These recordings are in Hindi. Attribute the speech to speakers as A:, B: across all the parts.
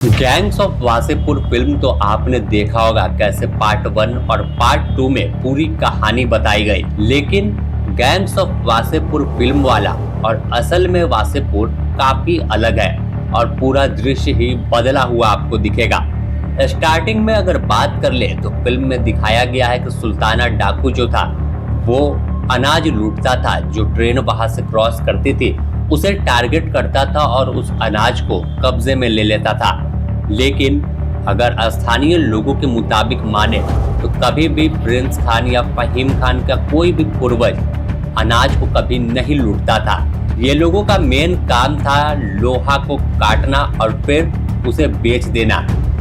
A: गैंग्स ऑफ वासेपुर फिल्म तो आपने देखा होगा कैसे पार्ट 1 और पार्ट 2 में पूरी कहानी बताई गई, लेकिन गैंग्स ऑफ वासेपुर फिल्म वाला और असल में वासेपुर काफी अलग है और पूरा दृश्य ही बदला हुआ आपको दिखेगा। स्टार्टिंग में अगर बात कर ले तो फिल्म में दिखाया गया है कि सुल्ताना डाकू जो था वो अनाज लूटता था। जो ट्रेन वहां से क्रॉस करती थी उसे टारगेट करता था और उस अनाज को कब्जे में ले लेता था। लेकिन अगर स्थानीय लोगों के मुताबिक माने तो कभी भी प्रिंस खान या फहीम खान का कोई भी पूर्वज अनाज को कभी नहीं लूटता था। ये लोगों का मेन काम था लोहा को काटना और फिर उसे बेच देना,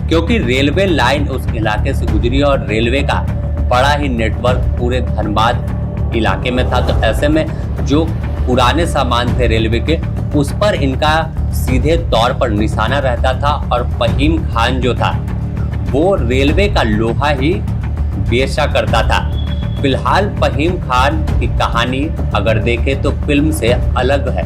A: क्योंकि रेलवे लाइन उस इलाके से गुजरी और रेलवे का बड़ा ही नेटवर्क पूरे धनबाद इलाके में था। तो ऐसे में जो पुराने सामान थे रेलवे के उस पर इनका सीधे तौर पर निशाना रहता था और फहीम खान जो था वो रेलवे का लोहा ही बेचा करता था। फिलहाल फहीम खान की कहानी अगर देखें तो फिल्म से अलग है,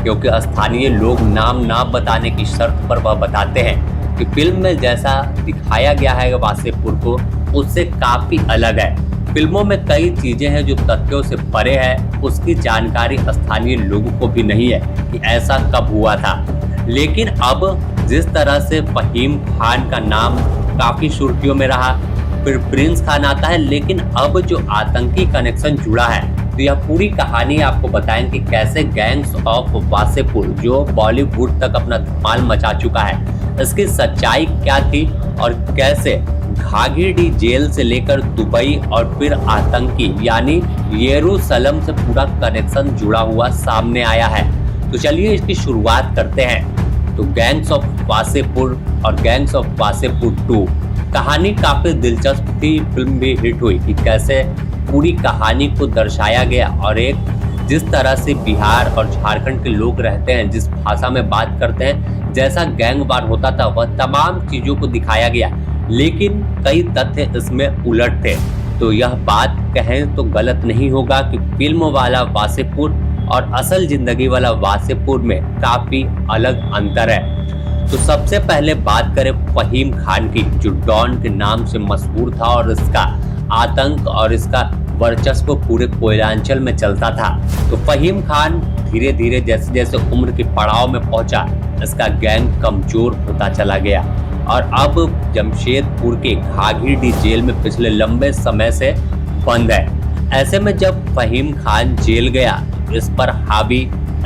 A: क्योंकि स्थानीय लोग नाम ना बताने की शर्त पर वह बताते हैं कि फिल्म में जैसा दिखाया गया है वासेपुर को उससे काफी अलग है। फिल्मों में कई चीजें हैं जो तथ्यों से परे है, उसकी जानकारी स्थानीय लोगों को भी नहीं है कि ऐसा कब हुआ था। लेकिन अब जिस तरह से फहीम खान का नाम काफी सुर्खियों में रहा, फिर प्रिंस खान आता है, लेकिन अब जो आतंकी कनेक्शन जुड़ा है तो यह पूरी कहानी आपको बताएंगे कि कैसे गैंग्स ऑफ वासेपुर जो बॉलीवुड तक अपना धमाल मचा चुका है, इसकी सच्चाई क्या थी और कैसे घाघीडीह जेल से लेकर दुबई और फिर आतंकी यानी यरूशलेम से पूरा कनेक्शन जुड़ा हुआ सामने आया है। तो चलिए इसकी शुरुआत करते हैं। तो गैंग्स ऑफ वासेपुर और गैंग्स ऑफ वासेपुर 2 कहानी काफी दिलचस्प थी। फिल्म भी हिट हुई कि कैसे पूरी कहानी को दर्शाया गया और एक जिस तरह से बिहार और झारखंड के लोग रहते हैं, जिस भाषा में बात करते हैं, जैसा गैंग वार होता था वह तमाम चीजों को दिखाया गया। लेकिन कई तथ्य इसमें उलट थे। तो यह बात कहें तो गलत नहीं होगा कि फिल्म वाला वासेपुर और असल जिंदगी वाला वासेपुर में काफी अलग अंतर है। तो सबसे पहले बात करें फहीम खान की, जो डॉन के नाम से मशहूर था और इसका आतंक और इसका वर्चस्व पूरे कोयलांचल में चलता था। तो फहीम खान धीरे धीरे जैसे जैसे उम्र के पड़ाव में पहुंचा, इसका गैंग कमजोर होता चला गया और अब जमशेदपुर के घाघीडीह जेल में पिछले लंबे समय से बंद है। ऐसे में जब फहीम खान जेल गया, इस पर हावी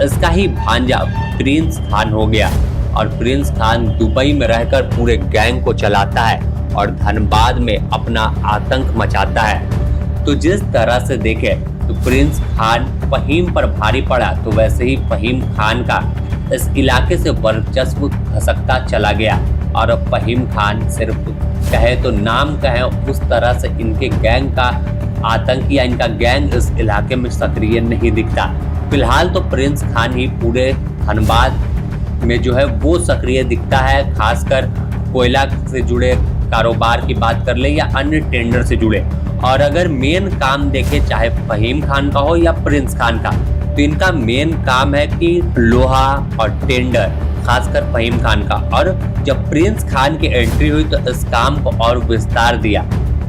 A: इसका ही भांजा प्रिंस खान हो गया और प्रिंस खान दुबई में रहकर पूरे गैंग को चलाता है और धनबाद में अपना आतंक मचाता है। तो जिस तरह से देखे तो प्रिंस खान फहीम पर भारी पड़ा, तो वैसे ही फहीम खान का इस इलाके से वर्चस्व खसकता चला गया और अब फहीम खान सिर्फ कहे तो नाम कहे उस तरह से इनके गैंग का आतंक या इनका गैंग इस इलाके में सक्रिय नहीं दिखता। फिलहाल तो प्रिंस खान ही पूरे धनबाद में जो है वो सक्रिय दिखता है, खासकर कोयला से जुड़े कारोबार की बात कर ले या अन्य टेंडर से जुड़े। और अगर मेन काम देखे चाहे फहीम खान का हो या प्रिंस खान का, तो इनका मेन काम है कि लोहा और टेंडर, खासकर फहीम खान का। और जब प्रिंस खान की एंट्री हुई तो इस काम को और विस्तार दिया।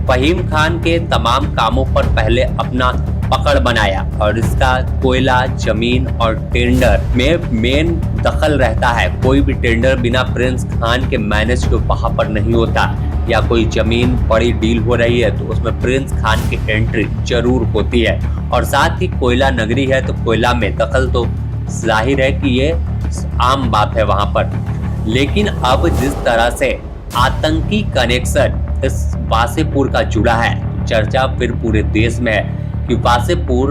A: फहीम खान के तमाम कामों पर पहले अपना पकड़ बनाया और इसका कोयला, जमीन और टेंडर में मेन दखल रहता है। कोई भी टेंडर बिना प्रिंस खान के मैनेज के वहां पर नहीं होता, या कोई जमीन बड़ी डील हो रही है तो उसमें प्रिंस खान की एंट्री जरूर होती है। और साथ ही कोयला नगरी है तो कोयला में दखल तो जाहिर है कि ये आम बात है वहां पर। लेकिन अब जिस तरह से आतंकी कनेक्शन इस वासेपुर का जुड़ा है, चर्चा फिर पूरे देश में है कि वासेपुर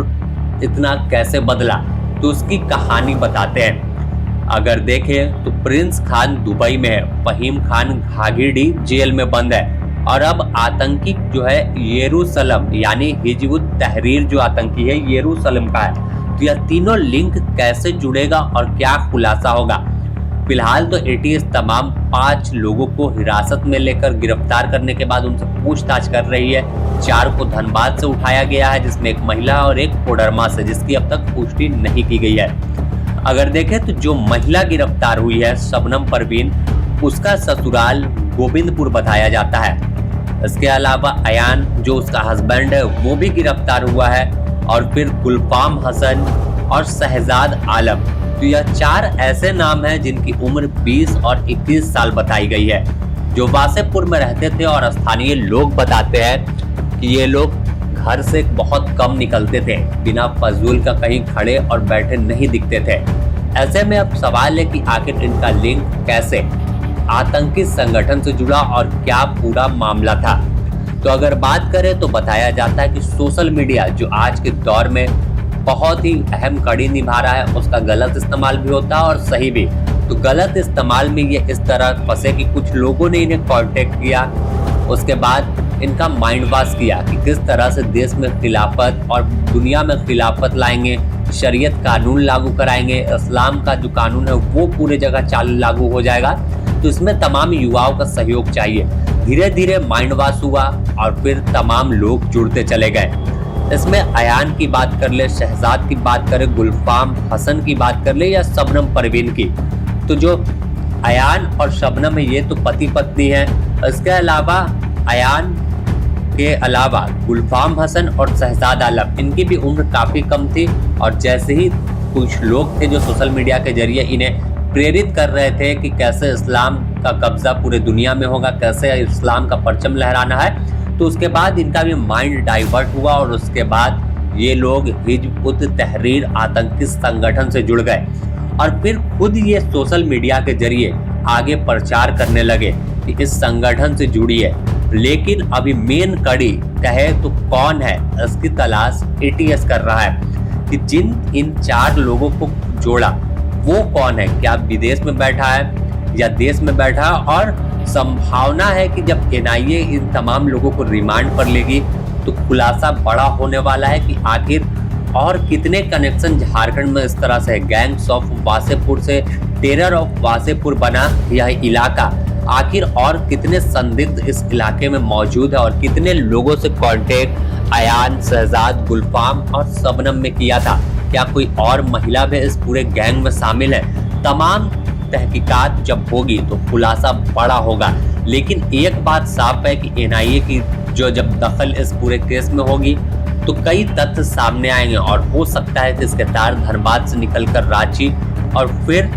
A: इतना कैसे बदला, तो उसकी कहानी बताते हैं। अगर देखें तो प्रिंस खान दुबई में है, फहीम खान घाघीडीह जेल में बंद है और अब आतंकी जो है यरूशलेम यानी हिजबुत तहरीर जो आतंकी है यरूशलेम का है। तो यह तीनों लिंक कैसे जुड़ेगा और क्या खुलासा होगा। फिलहाल तो एटीएस तमाम 5 लोगों को हिरासत में लेकर गिरफ्तार करने के बाद उनसे पूछताछ कर रही है। 4 को धनबाद से उठाया गया है, जिसमें एक महिला और एक कोडरमा से, जिसकी अब तक पुष्टि नहीं की गई है। अगर देखें तो जो महिला गिरफ्तार हुई है शबनम परवीन, उसका ससुराल गोविंदपुर बताया जाता है। इसके अलावा अयान जो उसका हस्बैंड है वो भी गिरफ्तार हुआ है, और फिर गुलफाम हसन और शहजाद आलम। तो यह 4 ऐसे नाम हैं जिनकी उम्र 20 और 21 साल बताई गई है, जो वासेपुर में रहते थे। और स्थानीय लोग बताते हैं कि ये लोग घर से बहुत कम निकलते थे, बिना फजूल का कहीं खड़े और बैठे नहीं दिखते थे। ऐसे में अब सवाल है कि आखिर इनका लिंक कैसे आतंकी संगठन से जुड़ा और क्या पूरा मामला था। तो अगर बात करें तो बताया जाता है कि सोशल मीडिया जो आज के दौर में बहुत ही अहम कड़ी निभा रहा है, उसका गलत इस्तेमाल भी होता है और सही भी। तो गलत इस्तेमाल में ये इस तरह फंसे कि कुछ लोगों ने इन्हें कांटेक्ट किया, उसके बाद इनका माइंड वॉश किया कि किस तरह से देश में खिलाफत और दुनिया में खिलाफत लाएंगे, शरीयत कानून लागू कराएंगे, इस्लाम का जो कानून है वो पूरे जगह चालू लागू हो जाएगा। तो इसमें तमाम युवाओं का सहयोग चाहिए। धीरे धीरे माइंड वॉश हुआ और फिर तमाम लोग जुड़ते चले गए। इसमें अयान की बात कर ले, शहजाद की बात करें, गुलफाम हसन की बात कर ले या शबनम परवीन की, तो जो अयान और शबनम है ये तो पति पत्नी है। इसके अलावा अयान के अलावा गुलफाम हसन और शहजाद आलम, इनकी भी उम्र काफ़ी कम थी। और जैसे ही कुछ लोग थे जो सोशल मीडिया के जरिए इन्हें प्रेरित कर रहे थे कि कैसे इस्लाम का कब्जा पूरे दुनिया में होगा, कैसे इस्लाम का परचम लहराना है, तो उसके बाद इनका भी माइंड डाइवर्ट हुआ और उसके बाद ये लोग हिजब उत तहरीर आतंकी संगठन से जुड़ गए और फिर खुद ये सोशल मीडिया के जरिए आगे प्रचार करने लगे कि इस संगठन से जुड़िए। लेकिन अभी मेन कड़ी कहे तो कौन है, इसकी तलाश एटीएस कर रहा है कि जिन इन 4 लोगों को जोड़ा वो कौन है, क्या विदेश में बैठा है या देश में बैठा है। और संभावना है कि जब एनआईए इन तमाम लोगों को रिमांड पर लेगी तो खुलासा बड़ा होने वाला है कि आखिर और कितने कनेक्शन झारखंड में इस तरह से गैंग्स ऑफ वासेपुर से टेरर ऑफ वासेपुर बना यह इलाका, आखिर और कितने संदिग्ध इस इलाके में मौजूद है और कितने लोगों से कांटेक्ट अयान, शहजाद, गुलफाम और शबनम में किया था। क्या कोई और महिला भी इस पूरे गैंग में शामिल है? तमाम तहकीकात जब होगी तो खुलासा बड़ा होगा। लेकिन एक बात साफ है कि एनआईए की जो जब दखल इस पूरे केस में होगी तो कई तथ्य सामने आएंगे और हो सकता है कि इसके तार धनबाद से निकलकर रांची और फिर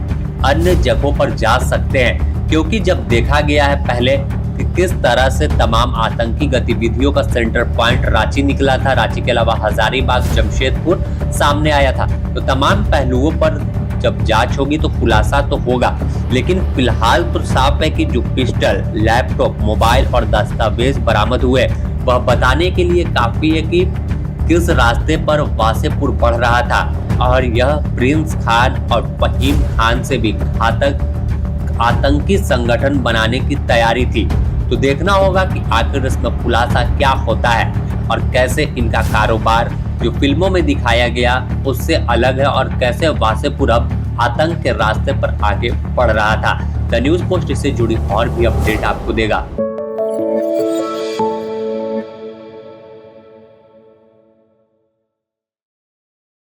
A: अन्य जगहों पर जा सकते हैं, क्योंकि जब देखा गया है पहले कि किस तरह से तमाम आतंकी गतिविधियों का सेंटर पॉइंट रांची निकला था, रांची के अलावा हजारीबाग, जमशेदपुर सामने आया था। तो तमाम पहलुओं पर जब जांच होगी तो खुलासा तो होगा। लेकिन फिलहाल तो साफ है कि जो पिस्टल, लैपटॉप, मोबाइल और दस्तावेज बरामद हुए वह बताने के लिए काफी है कि किस रास्ते पर वासेपुर बढ़ रहा था और यह प्रिंस खान और फहीम खान से भी घातक आतंकी संगठन बनाने की तैयारी थी। तो देखना होगा कि आखिर इसमें खुलासा क्या होता है और कैसे इनका कारोबार जो फिल्मों में दिखाया गया उससे अलग है और कैसे वासेपुर अब आतंक के रास्ते पर आगे बढ़ रहा था। द न्यूज़ पोस्ट इससे जुड़ी और भी अपडेट आपको देगा।